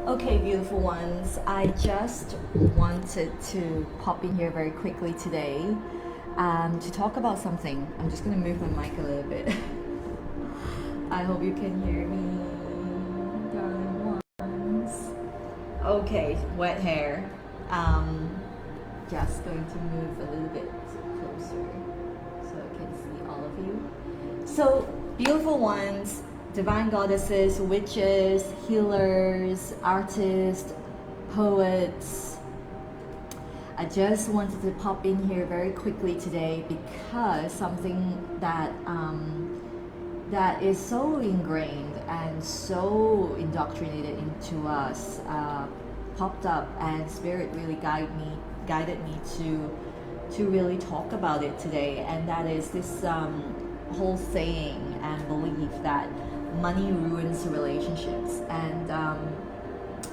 Okay, beautiful ones. I just wanted to pop in here very quickly today to talk about something. I'm just going to move my mic a little bit. I hope you can hear me, darling ones. Okay, wet hair. Um, just going to move a little bit closer so I can see all of you. So, beautiful ones, divine goddesses, witches, healers, artists, poets. I just wanted to pop in here very quickly today because something that is so ingrained and so indoctrinated into us popped up, and spirit really guided me to really talk about it today, and that is this whole saying and belief that money ruins relationships. And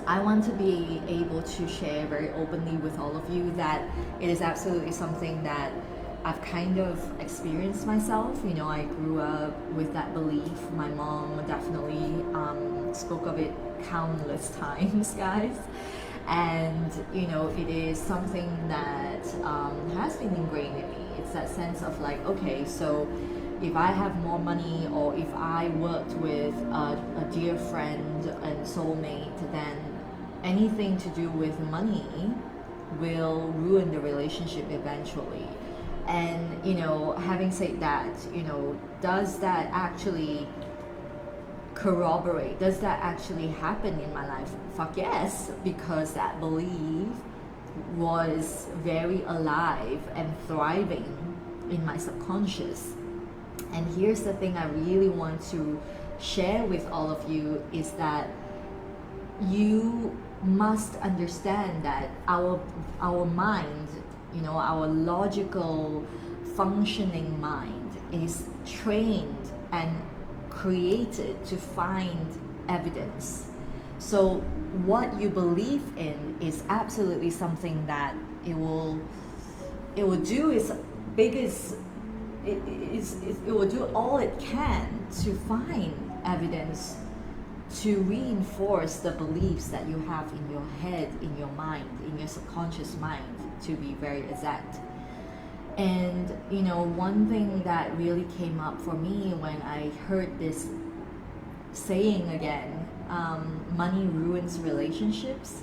I want to be able to share very openly with all of you that it is absolutely something that I've kind of experienced myself. You know, I grew up with that belief. My mom definitely spoke of it countless times, guys. And you know, it is something that has been ingrained in me. It's that sense of like, okay, so if I have more money, or if I worked with a dear friend and soulmate, then anything to do with money will ruin the relationship eventually. And you know, having said that, you know, does that actually corroborate? Does that actually happen in my life? Fuck yes, because that belief was very alive and thriving in my subconscious. And here's the thing I really want to share with all of you is that you must understand that our mind, you know, our logical functioning mind is trained and created to find evidence. So what you believe in is absolutely something that it will do its biggest, it will do all it can to find evidence to reinforce the beliefs that you have in your head, in your mind, in your subconscious mind, to be very exact. And you know, one thing that really came up for me when I heard this saying again, money ruins relationships.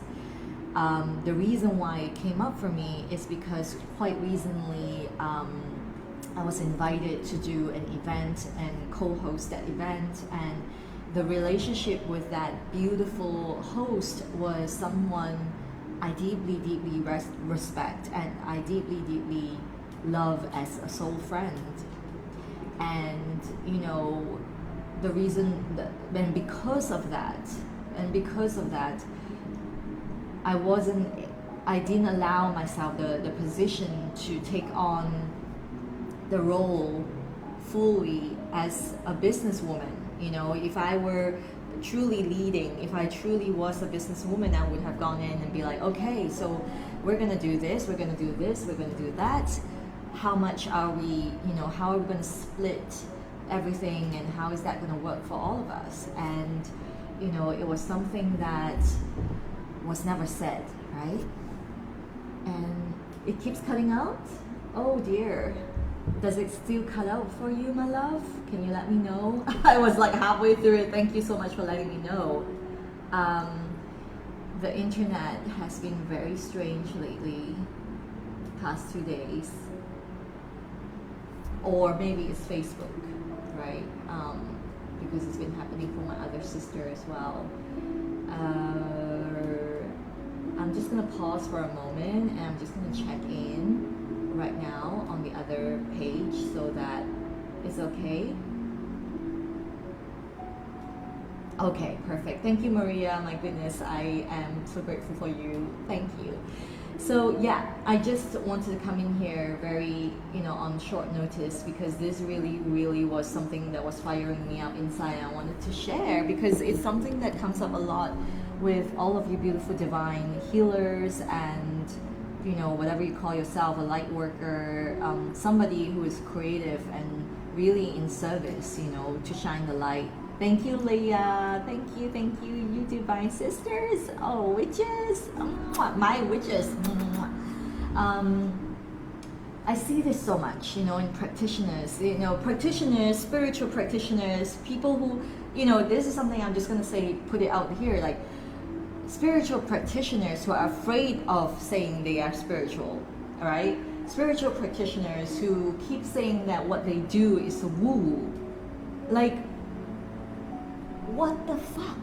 The reason why it came up for me is because quite recently I was invited to do an event and co-host that event, and the relationship with that beautiful host was someone I deeply respect, and I deeply love as a soul friend. And you know, the reason that, and because of that, I didn't allow myself the position to take on the role fully as a businesswoman. You know, if I were truly leading, if I truly was a businesswoman, I would have gone in and be like, okay, so we're gonna do this, we're gonna do this, we're gonna do that. How much are we, you know, how are we gonna split everything, and how is that gonna work for all of us? And you know, it was something that was never said, right? And it keeps cutting out. Oh dear. Does it still cut out for you, my love? Can you let me know? I was like halfway through it. Thank you so much for letting me know. The internet has been very strange lately, past 2 days. Or maybe it's Facebook, right? Because it's been happening for my other sister as well. I'm just gonna pause for a moment, and I'm just gonna check in right now on the other page so that it's okay. Okay, perfect. Thank you, Maria. My goodness, I am so grateful for you. Thank you. So yeah, I just wanted to come in here very, you know, on short notice, because this really was something that was firing me up inside. I wanted to share because it's something that comes up a lot with all of you beautiful divine healers, and you know, whatever you call yourself, a light worker, somebody who is creative and really in service, you know, to shine the light Thank you, Leah. Thank you, you divine sisters. Oh, witches. My witches. I see this so much, in practitioners, spiritual practitioners, people who, this is something I'm just going to say, put it out here, like spiritual practitioners who are afraid of saying they are spiritual, all right? Spiritual practitioners who keep saying that what they do is woo. Like, what the fuck?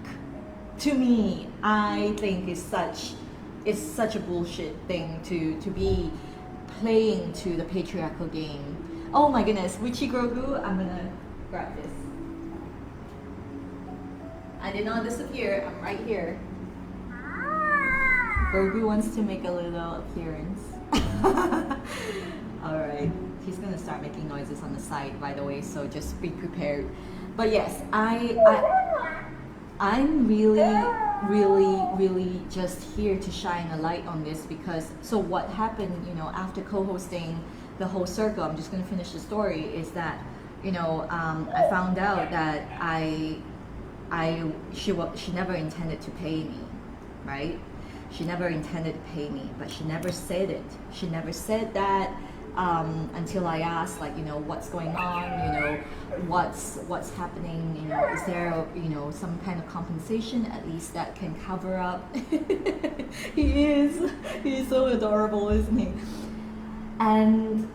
To me, I think it's such a bullshit thing to be playing to the patriarchal game. Oh my goodness, Witchy Grogu, I'm gonna grab this. I did not disappear, I'm right here. Grogu wants to make a little appearance. Alright, he's gonna start making noises on the side, by the way, so just be prepared. But yes, I'm really just here to shine a light on this, because so what happened, after co-hosting the whole circle, I'm just going to finish the story, is that I found out that she never intended to pay me, right? She never intended to pay me, but she never said it. She never said that until I asked, like, what's going on, what's happening, is there, some kind of compensation at least that can cover up. He's so adorable, isn't he? And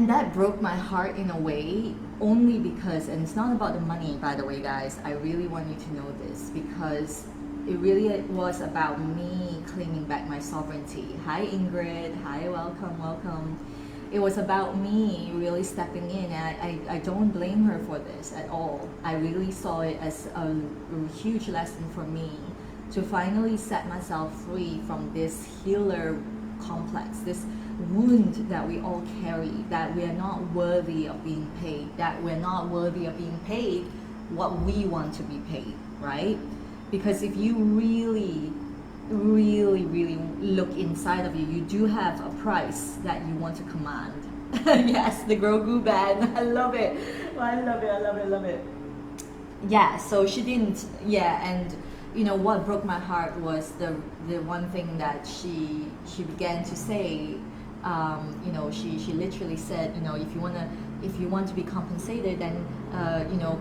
that broke my heart in a way, only because, and it's not about the money, by the way, guys, I really want you to know this, because it really was about me claiming back my sovereignty. Hi Ingrid, hi, welcome. It was about me really stepping in, and I don't blame her for this at all. I really saw it as a huge lesson for me to finally set myself free from this healer complex, this wound that we all carry, that we are not worthy of being paid, that we're not worthy of being paid what we want to be paid, right? Because if you really look inside of you, you do have a price that you want to command. Yes, the Grogu band. I love it. I love it. Yeah, so she didn't, and what broke my heart was the one thing that she began to say. She literally said, if you want to be compensated, then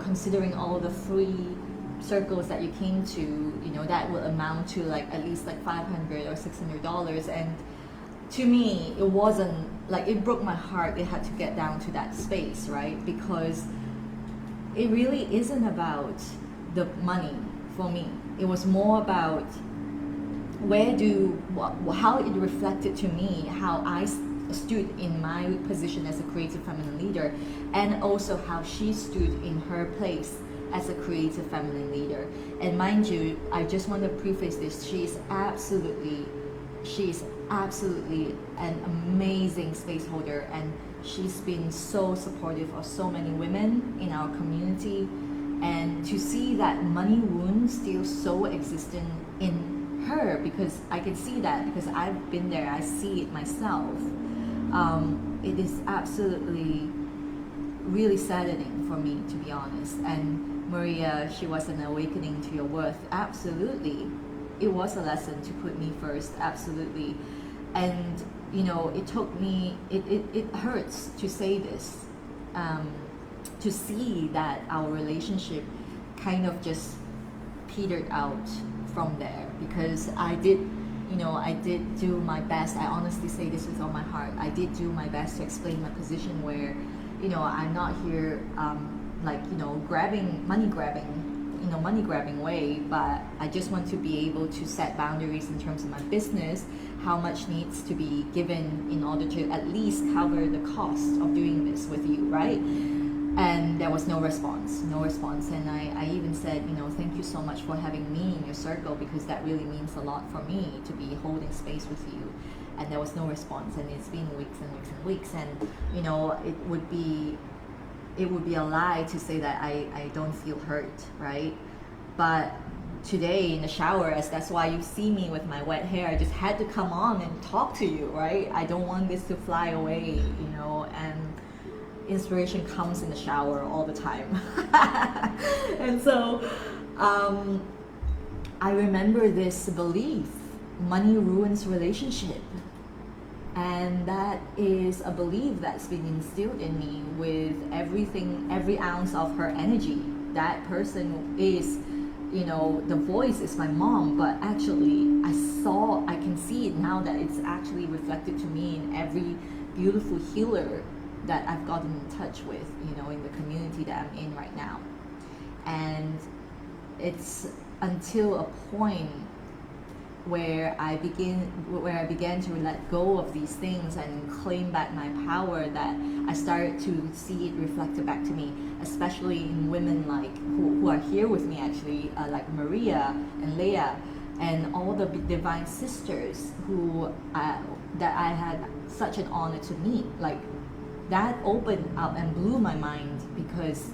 considering all the free circles that you came to, that will amount to like at least like $500 or $600. And to me, it wasn't like, it broke my heart. It had to get down to that space, right? Because it really isn't about the money for me. It was more about how it reflected to me, how I stood in my position as a creative feminine leader, and also how she stood in her place as a creative feminine leader. And mind you, I just want to preface this, she's absolutely an amazing space holder, and she's been so supportive of so many women in our community. And to see that money wound still so existent in her, because I can see that, because I've been there, I see it myself. It is absolutely really saddening for me, to be honest. And Maria, she was an awakening to your worth. Absolutely. It was a lesson to put me first. Absolutely. And, it took me, it hurts to say this, to see that our relationship kind of just petered out from there, because I did do my best. I honestly say this with all my heart. I did do my best to explain my position where, I'm not here, money grabbing way, but I just want to be able to set boundaries in terms of my business, how much needs to be given in order to at least cover the cost of doing this with you, right? And there was no response. And I even said, thank you so much for having me in your circle, because that really means a lot for me to be holding space with you. And there was no response, and it's been weeks and weeks. And, it would be a lie to say that I don't feel hurt, right? But today in the shower, as that's why you see me with my wet hair, I just had to come on and talk to you, right? I don't want this to fly away, and inspiration comes in the shower all the time. And so I remember this belief: money ruins relationship. And that is a belief that's been instilled in me with everything, every ounce of her energy. That person is, you know, the voice is my mom, but actually I can see it now that it's actually reflected to me in every beautiful healer that I've gotten in touch with, you know, in the community that I'm in right now. And it's until a point where I began to let go of these things and claim back my power that I started to see it reflected back to me, especially in women like who are here with me actually, like Maria and Leah and all the divine sisters who that I had such an honor to meet. Like, that opened up and blew my mind, because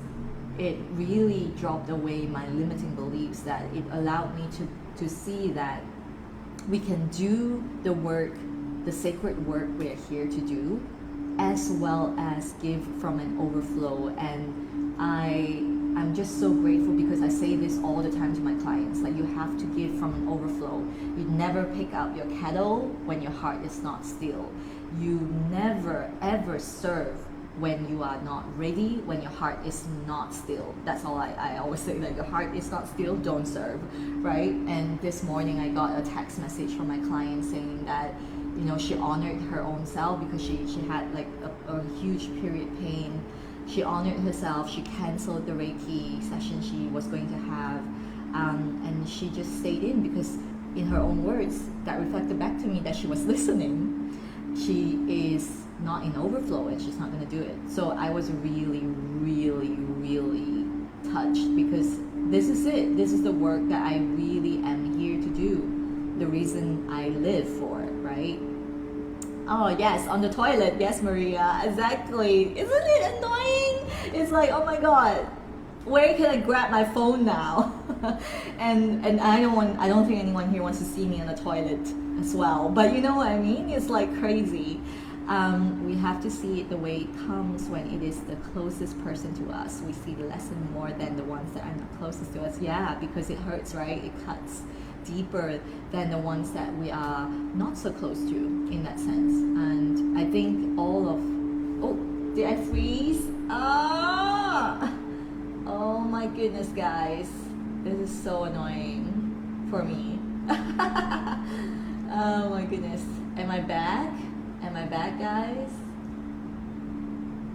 it really dropped away my limiting beliefs, that it allowed me to see that we can do the work, the sacred work we're here to do, as well as give from an overflow. And I'm just so grateful, because I say this all the time to my clients, like, you have to give from an overflow. You never pick up your kettle when your heart is not still. You never ever serve when you are not ready, when your heart is not still. That's all I always say, like, your heart is not still, don't serve, right? And this morning I got a text message from my client saying that, you know, she honored her own self because she had like a huge period pain. She honored herself, she canceled the Reiki session she was going to have, and she just stayed in, because in her own words, that reflected back to me that she was listening. She is not in overflow and she's not going to do it. So I was really, really, really touched, because this is it. This is the work that I really am here to do. The reason I live for it, right? Oh yes, on the toilet. Yes, Maria, exactly. Isn't it annoying? It's like, oh my God, where can I grab my phone now? and I don't think anyone here wants to see me on the toilet as well. But you know what I mean? It's like crazy. We have to see it the way it comes when it is the closest person to us. We see the lesson more than the ones that are not closest to us. Yeah, because it hurts, right? It cuts deeper than the ones that we are not so close to, in that sense. And I think oh, did I freeze? Oh my goodness, guys. This is so annoying for me. Oh my goodness. Am I back? Am I back, guys?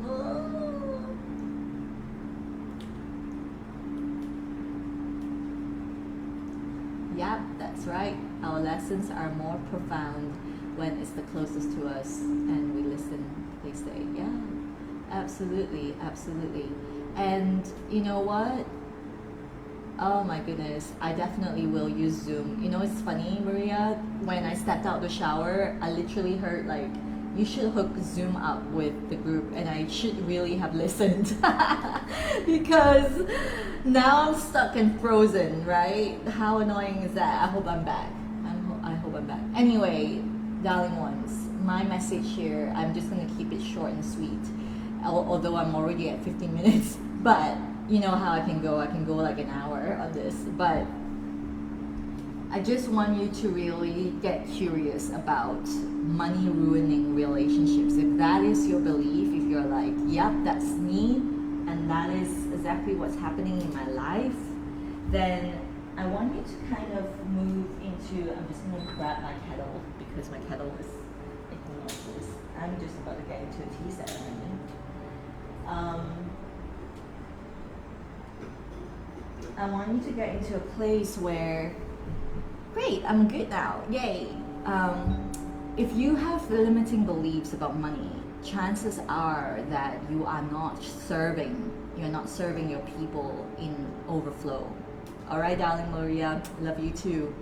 Oh. Yep, that's right. Our lessons are more profound when it's the closest to us and we listen, they say. Yeah, absolutely, absolutely. And you know what? Oh my goodness, I definitely will use Zoom. You know, it's funny, Maria, when I stepped out the shower, I literally heard like, you should hook Zoom up with the group, and I should really have listened. Because now I'm stuck and frozen, right? How annoying is that? I hope I'm back. I hope I'm back. Anyway, darling ones, my message here, I'm just gonna keep it short and sweet, although I'm already at 15 minutes, but you know how I can go like an hour on this. But I just want you to really get curious about money ruining relationships. If that is your belief, if you're like, yep, that's me, and that is exactly what's happening in my life, then I want you to kind of move into, I'm just going to grab my kettle, because my kettle is making noises. I'm just about to get into a tea ceremony. I want you to get into a place where, great, I'm good now, yay. If you have limiting beliefs about money, chances are that you are not serving. You're not serving your people in overflow. All right, darling Maria, love you too.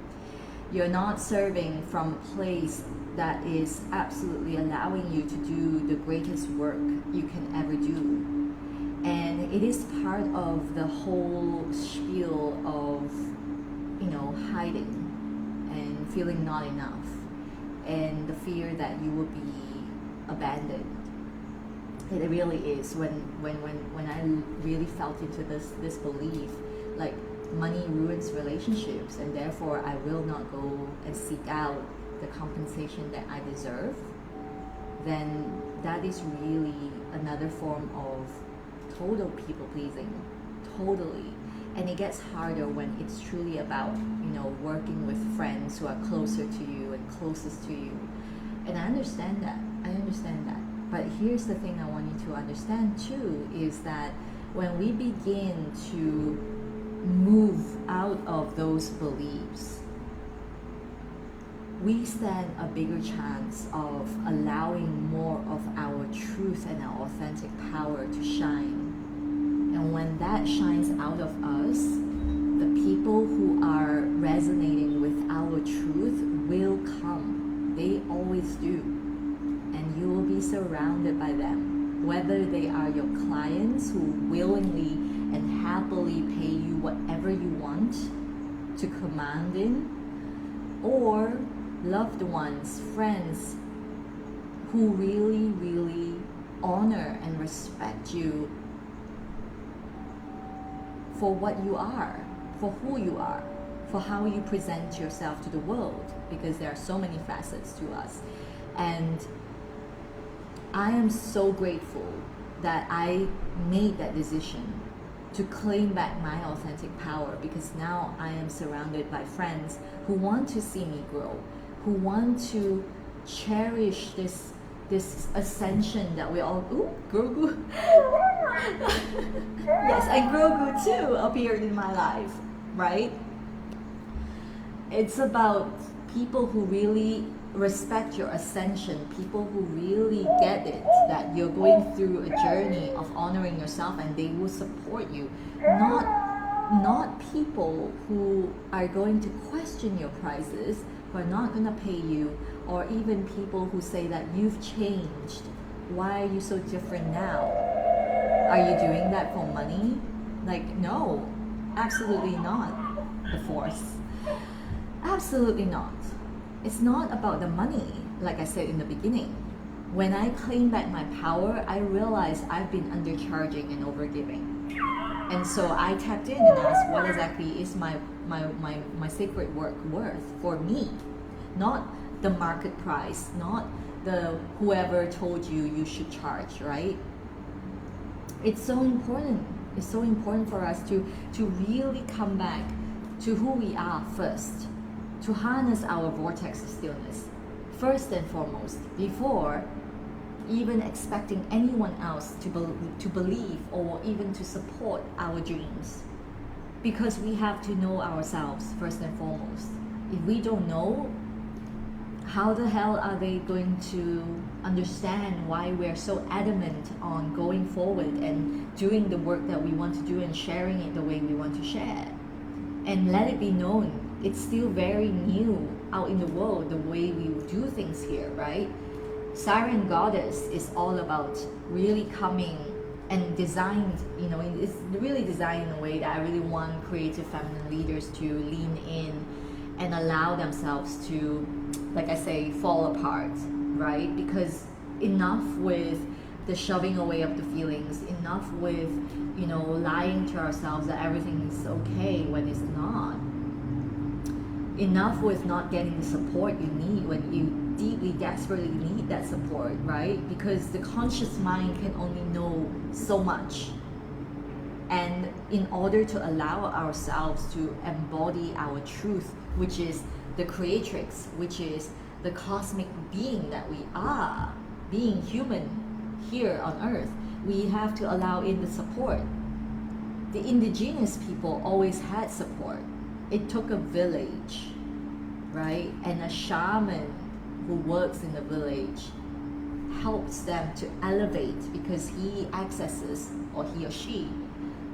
You're not serving from a place that is absolutely allowing you to do the greatest work you can ever do. And it is part of the whole spiel of, you know, hiding and feeling not enough, and the fear that you will be abandoned. It really is. When I really felt into this belief, like money ruins relationships, and therefore I will not go and seek out the compensation that I deserve, then that is really another form of total people pleasing, totally. And it gets harder when it's truly about, working with friends who are closer to you and closest to you. And I understand that. But here's the thing I want you to understand too, is that when we begin to move out of those beliefs, we stand a bigger chance of allowing more of our truth and our authentic power to shine. And when that shines out of us, the people who are resonating with our truth will come. They always do. And you will be surrounded by them. Whether they are your clients who willingly and happily pay you whatever you want to command in, or loved ones, friends who really, really honor and respect you for what you are, for who you are, for how you present yourself to the world, because there are so many facets to us. And I am so grateful that I made that decision to claim back my authentic power, because now I am surrounded by friends who want to see me grow, who want to cherish this ascension that we all, Grogu. Yes, and Grogu too appeared in my life, right? It's about people who really respect your ascension, people who really get it, that you're going through a journey of honoring yourself, and they will support you. Not people who are going to question your prices, who are not going to pay you, or even people who say that you've changed. Why are you so different now? Are you doing that for money? Like, no, absolutely not. The Force. Absolutely not. It's not about the money, like I said in the beginning. When I claim back my power, I realized I've been undercharging and overgiving. And so I tapped in and asked, what exactly is my sacred work worth for me? Not the market price, not the whoever told you should charge, right? It's so important. It's so important for us to really come back to who we are first, to harness our vortex of stillness first and foremost, before even expecting anyone else to believe or even to support our dreams. Because we have to know ourselves first and foremost. If we don't know, how the hell are they going to understand why we're so adamant on going forward and doing the work that we want to do and sharing it the way we want to share? And let it be known, it's still very new out in the world, the way we do things here, right? Siren Goddess is all about really coming and designed, it's really designed in a way that I really want creative feminine leaders to lean in and allow themselves to, like I say, fall apart, right? Because enough with the shoving away of the feelings, enough with, lying to ourselves that everything is okay when it's not. Enough with not getting the support you need when you deeply, desperately need that support, right? Because the conscious mind can only know so much. And in order to allow ourselves to embody our truth, which is the creatrix, which is the cosmic being that we are, being human here on earth, we have to allow in the support. The indigenous people always had support. It took a village, right? And a shaman who works in the village helps them to elevate, because he accesses, or he or she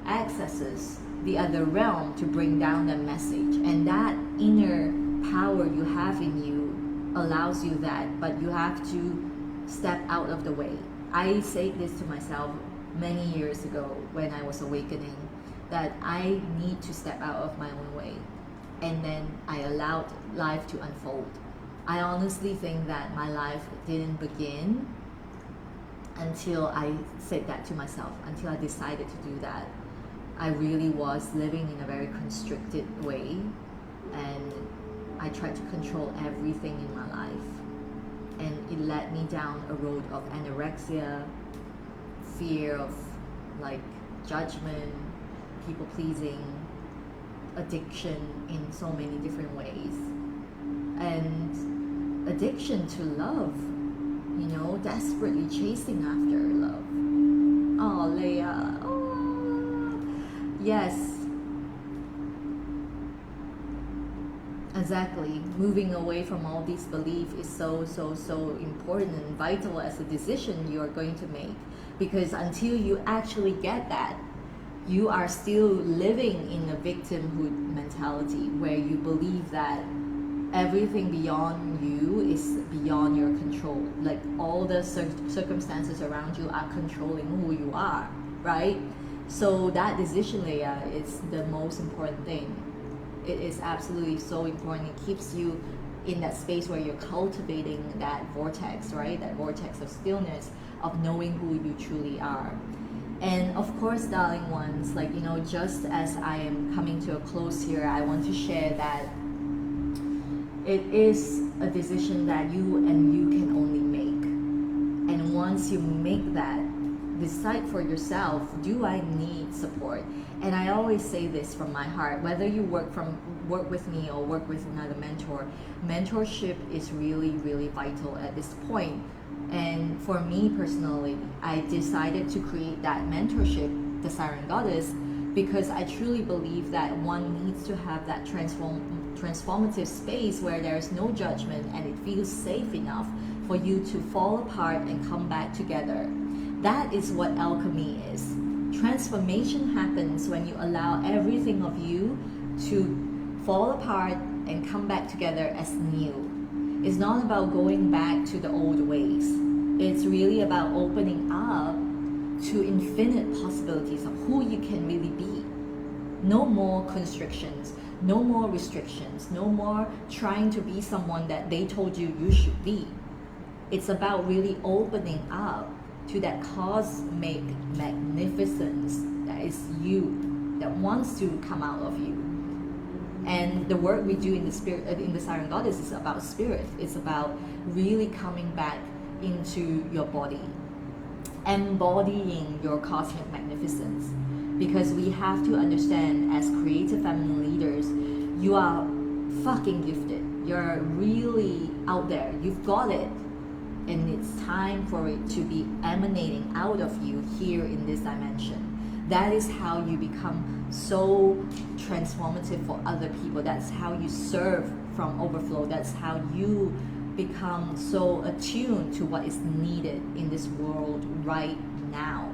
accesses the other realm to bring down the message. And that inner power you have in you allows you that, but you have to step out of the way. I said this to myself many years ago when I was awakening, that I need to step out of my own way. And then I allowed life to unfold. I honestly think that my life didn't begin until I said that to myself, until I decided to do that. I really was living in a very constricted way, and I tried to control everything in my life, and it led me down a road of anorexia, fear of like judgment, people pleasing, addiction in so many different ways, and addiction to love, you know, desperately chasing after love. Oh, Leia, oh, yes. Exactly. Moving away from all these beliefs is so important and vital as a decision you are going to make. Because until you actually get that, you are still living in a victimhood mentality where you believe that everything beyond you is beyond your control. Like all the circumstances around you are controlling who you are, right? So that decision, Leia, is the most important thing. It is absolutely so important. It keeps you in that space where you're cultivating that vortex, right? That vortex of stillness, of knowing who you truly are. And of course, darling ones, like, you know, just as I am coming to a close here, I want to share that it is a decision that you and you can only make. And once you make that, decide for yourself, do I need support? And I always say this from my heart, whether you work with me or work with another mentor, mentorship is really vital at this point. And for me personally, I decided to create that mentorship, the Siren Goddess, because I truly believe that one needs to have that transformative space where there is no judgment and it feels safe enough for you to fall apart and come back together. That is what alchemy is. Transformation happens when you allow everything of you to fall apart and come back together as new. It's not about going back to the old ways. It's really about opening up to infinite possibilities of who you can really be. No more constrictions, no more restrictions, no more trying to be someone that they told you you should be. It's about really opening up to that cosmic magnificence that is you, that wants to come out of you. And the work we do in the spirit, in the Siren Goddess, is about spirit. It's about really coming back into your body, embodying your cosmic magnificence. Because we have to understand, as creative feminine leaders, you are fucking gifted. You're really out there. You've got it. And it's time for it to be emanating out of you here in this dimension. That is how you become so transformative for other people. That's how you serve from overflow. That's how you become so attuned to what is needed in this world right now.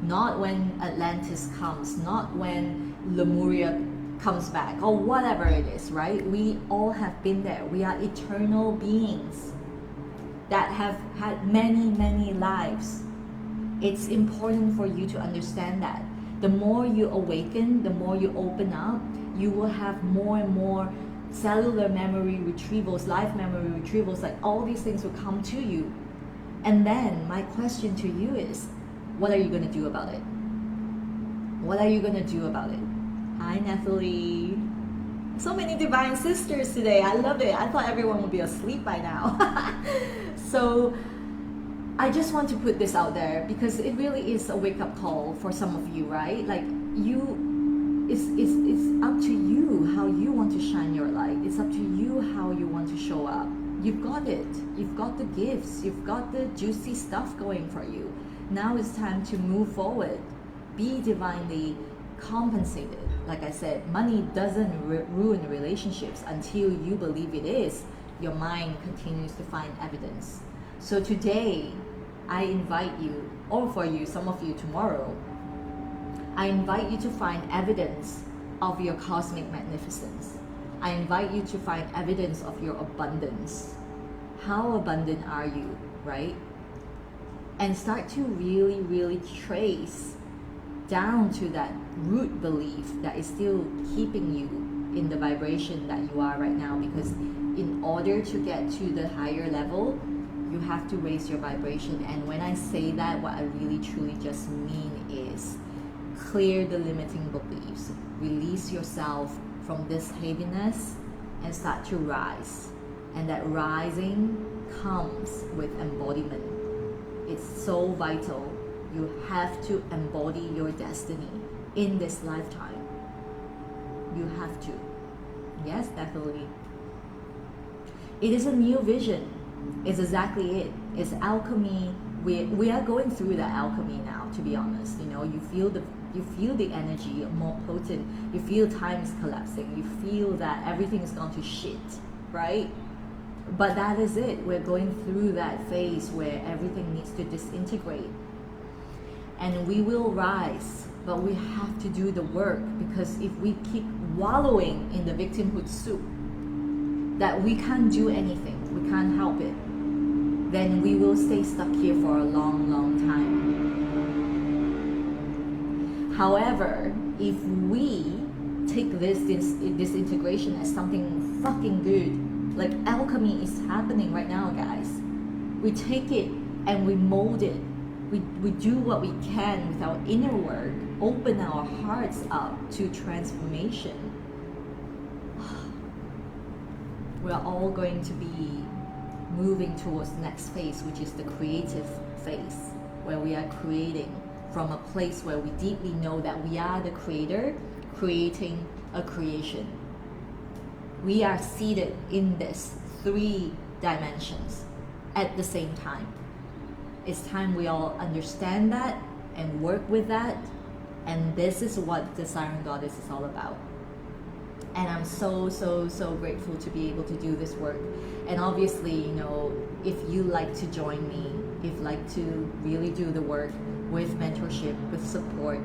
Not when Atlantis comes, not when Lemuria comes back, or whatever it is, right? We all have been there. We are eternal beings that have had many lives. It's important for you to understand that. The more you awaken, the more you open up, you will have more and more cellular memory retrievals, life memory retrievals, like all these things will come to you. And then my question to you is, what are you going to do about it? What are you going to do about it? Hi, Nathalie. So many divine sisters today. I love it. I thought everyone would be asleep by now. So I just want to put this out there because it really is a wake-up call for some of you, right? Like it's up to you how you want to shine your light. It's up to you how you want to show up. You've got it. You've got the gifts. You've got the juicy stuff going for you. Now it's time to move forward. Be divinely compensated. Like I said, money doesn't ruin relationships until you believe it is. Your mind continues to find evidence. So today, I invite you, or for you, some of you tomorrow, I invite you to find evidence of your cosmic magnificence. I invite you to find evidence of your abundance. How abundant are you, right? And start to really trace down to that root belief that is still keeping you in the vibration that you are right now. Because in order to get to the higher level, You have to raise your vibration. And when I say that, what I really truly just mean is clear the limiting beliefs. Release yourself from this heaviness and start to rise. And that rising comes with embodiment. It's so vital. You have to embody your destiny in this lifetime. You have to. Yes, definitely. It is a new vision. It's exactly it. It's alchemy. We are going through that alchemy now, to be honest. You know, you feel the energy more potent. You feel time is collapsing. You feel that everything is gone to shit, right? But that is it. We're going through that phase where everything needs to disintegrate. And we will rise, but we have to do the work, because if we keep wallowing in the victimhood soup, that we can't do anything, we can't help it, then we will stay stuck here for a long, long time. However, if we take this disintegration as something fucking good, like alchemy is happening right now, guys. We take it and we mold it. We do what we can with our inner work, open our hearts up to transformation. We're all going to be moving towards the next phase, which is the creative phase, where we are creating from a place where we deeply know that we are the creator, creating a creation. We are seated in this 3 dimensions at the same time. It's time we all understand that and work with that. And this is what the Siren Goddess is all about. And I'm so, so, so grateful to be able to do this work. And obviously, you know, if you like to join me, if you like to really do the work with mentorship, with support,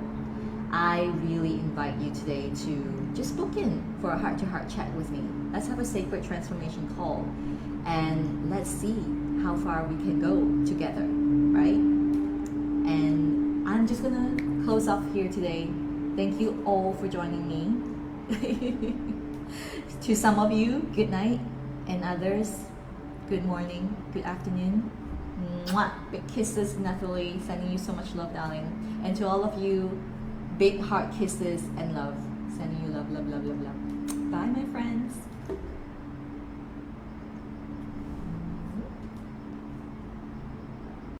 I really invite you today to just book in for a heart-to-heart chat with me. Let's have a sacred transformation call, and let's see how far we can go together, right? And I'm just gonna close off here today. Thank you all for joining me. To some of you, good night, and others, good morning, good afternoon. Mwah! Big kisses, Nathalie. Sending you so much love, darling. And to all of you, big heart kisses and love. Sending you love, love, love, love, love. Bye, my friends.